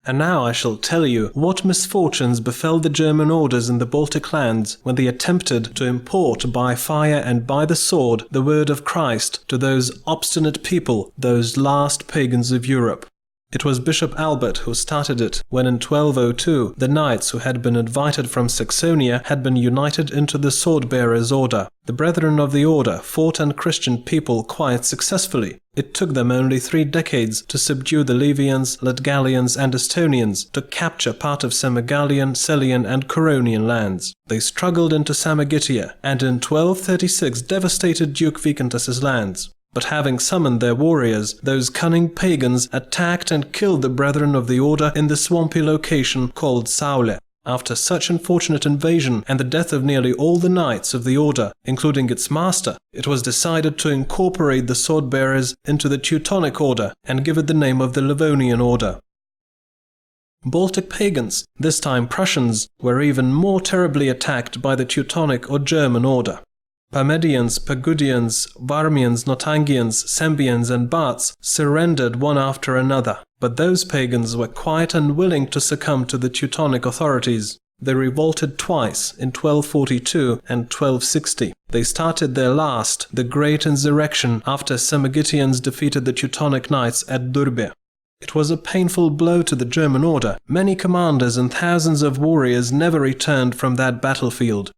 And now I shall tell you what misfortunes befell the German orders in the Baltic lands when they attempted to import by fire and by the sword the word of Christ to those obstinate people, those last pagans of Europe. It was Bishop Albert who started it, when in 1202 the knights who had been invited from Saxonia had been united into the sword-bearers' order. The brethren of the order fought unchristian people quite successfully. It took them only 3 decades to subdue the Livians, Latgalians and Estonians, to capture part of Semigalian, Selian and Curonian lands. They struggled into Samagitia, and in 1236 devastated Duke Vykintas's lands. But having summoned their warriors, those cunning pagans attacked and killed the brethren of the order in the swampy location called Saule. After such unfortunate invasion and the death of nearly all the knights of the order, including its master, it was decided to incorporate the sword-bearers into the Teutonic order and give it the name of the Livonian order. Baltic pagans, this time Prussians, were even more terribly attacked by the Teutonic or German order. Parmedians, Pagudians, Varmians, Notangians, Sembians and Barts surrendered one after another, but those pagans were quite unwilling to succumb to the Teutonic authorities. They revolted twice, in 1242 and 1260. They started their last, the Great Insurrection, after Samogitians defeated the Teutonic knights at Durbe. It was a painful blow to the German order. Many commanders and thousands of warriors never returned from that battlefield.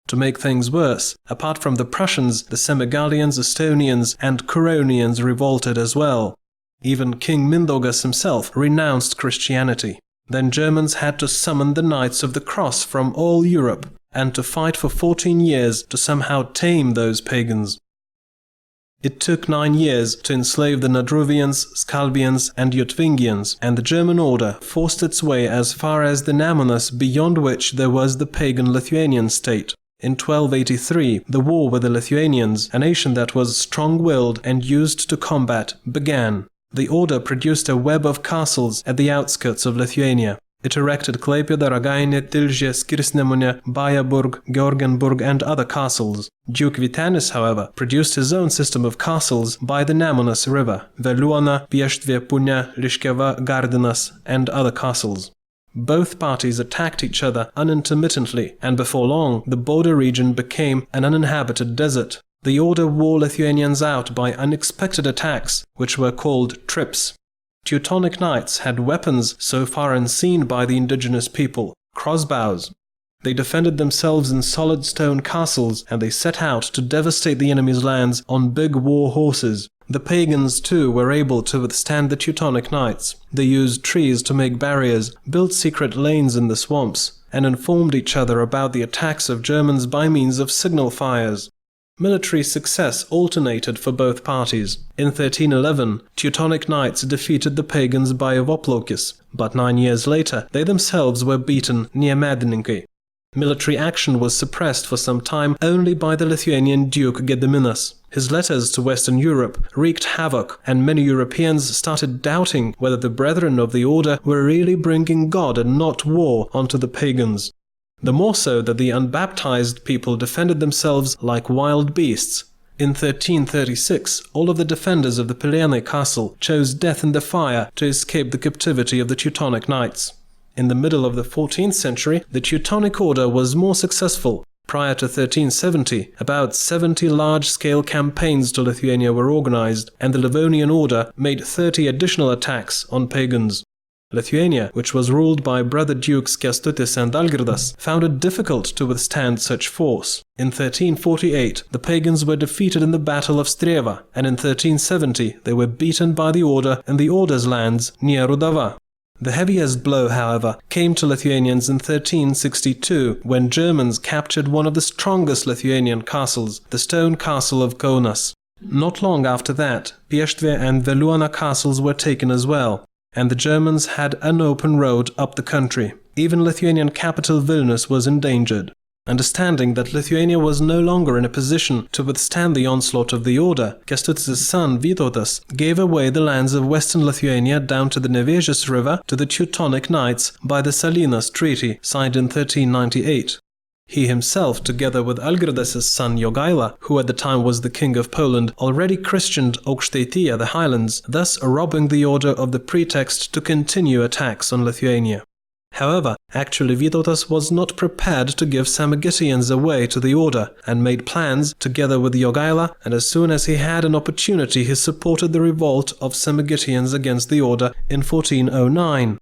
To make things worse, apart from the Prussians, the Semigalians, Estonians and Curonians revolted as well. Even King Mindaugas himself renounced Christianity. Then Germans had to summon the Knights of the Cross from all Europe and to fight for 14 years to somehow tame those pagans. It took 9 years to enslave the Nadruvians, Skalvians and Jotvingians, and the German order forced its way as far as the Nemunas, beyond which there was the pagan Lithuanian state. In 1283, the war with the Lithuanians, a nation that was strong-willed and used to combat, began. The order produced a web of castles at the outskirts of Lithuania. It erected Klaipėda, Ragainė, Tilžė, Skirsnemunė, Bajaburg, Georgenburg and other castles. Duke Vytenis, however, produced his own system of castles by the Nemunas river, Veliuona, Pieštvė, Punia, Liškeva, Gardinas and other castles. Both parties attacked each other unintermittently, and before long the border region became an uninhabited desert. The order wore Lithuanians out by unexpected attacks, which were called trips. Teutonic knights had weapons so far unseen by the indigenous people, crossbows. They defended themselves in solid stone castles, and they set out to devastate the enemy's lands on big war horses. The pagans, too, were able to withstand the Teutonic knights. They used trees to make barriers, built secret lanes in the swamps, and informed each other about the attacks of Germans by means of signal fires. Military success alternated for both parties. In 1311, Teutonic knights defeated the pagans by Voplokis, but 9 years later they themselves were beaten near Medininkai. Military action was suppressed for some time only by the Lithuanian Duke Gediminas. His letters to Western Europe wreaked havoc, and many Europeans started doubting whether the brethren of the order were really bringing God and not war onto the pagans. The more so that the unbaptized people defended themselves like wild beasts. In 1336, all of the defenders of the Pilene castle chose death in the fire to escape the captivity of the Teutonic knights. In the middle of the 14th century, the Teutonic order was more successful. Prior to 1370, about 70 large-scale campaigns to Lithuania were organized, and the Livonian order made 30 additional attacks on pagans. Lithuania, which was ruled by brother dukes Kęstutis and Algirdas, found it difficult to withstand such force. In 1348, the pagans were defeated in the Battle of Strėva, and in 1370 they were beaten by the order in the order's lands near Rudava. The heaviest blow, however, came to Lithuanians in 1362, when Germans captured one of the strongest Lithuanian castles, the stone castle of Kaunas. Not long after that, Pieštvė and Veliuona castles were taken as well, and the Germans had an open road up the country. Even Lithuanian capital Vilnius was endangered. Understanding that Lithuania was no longer in a position to withstand the onslaught of the order, Kęstutis' son Vytautas gave away the lands of western Lithuania down to the Nevėžis River to the Teutonic Knights by the Salinas Treaty, signed in 1398. He himself, together with Algirdas's son Jogaila, who at the time was the king of Poland, already christened Aukštaitija, the highlands, thus robbing the order of the pretext to continue attacks on Lithuania. However, actually Vytautas was not prepared to give Samogitians away to the order, and made plans, together with Jogaila, and as soon as he had an opportunity he supported the revolt of Samogitians against the order in 1409.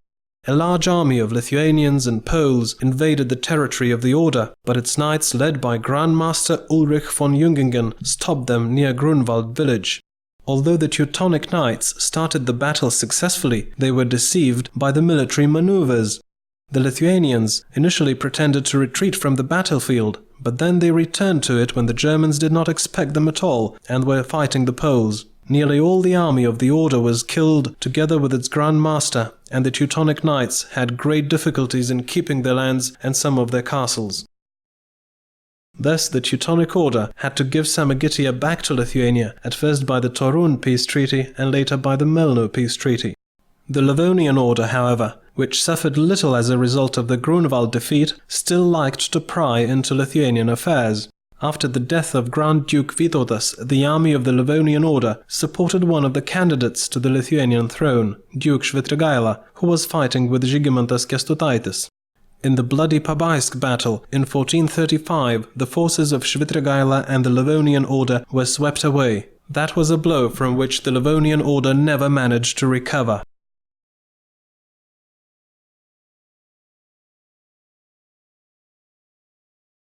A large army of Lithuanians and Poles invaded the territory of the order, but its knights, led by Grand Master Ulrich von Jungingen, stopped them near Grunwald village. Although the Teutonic knights started the battle successfully, they were deceived by the military maneuvers. The Lithuanians initially pretended to retreat from the battlefield, but then they returned to it when the Germans did not expect them at all and were fighting the Poles. Nearly all the army of the order was killed, together with its Grand Master, and the Teutonic knights had great difficulties in keeping their lands and some of their castles. Thus the Teutonic order had to give Samogitia back to Lithuania, at first by the Torun peace treaty and later by the Melno peace treaty. The Livonian order, however, which suffered little as a result of the Grunwald defeat, still liked to pry into Lithuanian affairs. After the death of Grand Duke Vytautas, the army of the Livonian order supported one of the candidates to the Lithuanian throne, Duke Švitrigaila, who was fighting with Žygimantas Kęstutaitis. In the bloody Pabaisko battle in 1435, the forces of Švitrigaila and the Livonian order were swept away. That was a blow from which the Livonian order never managed to recover.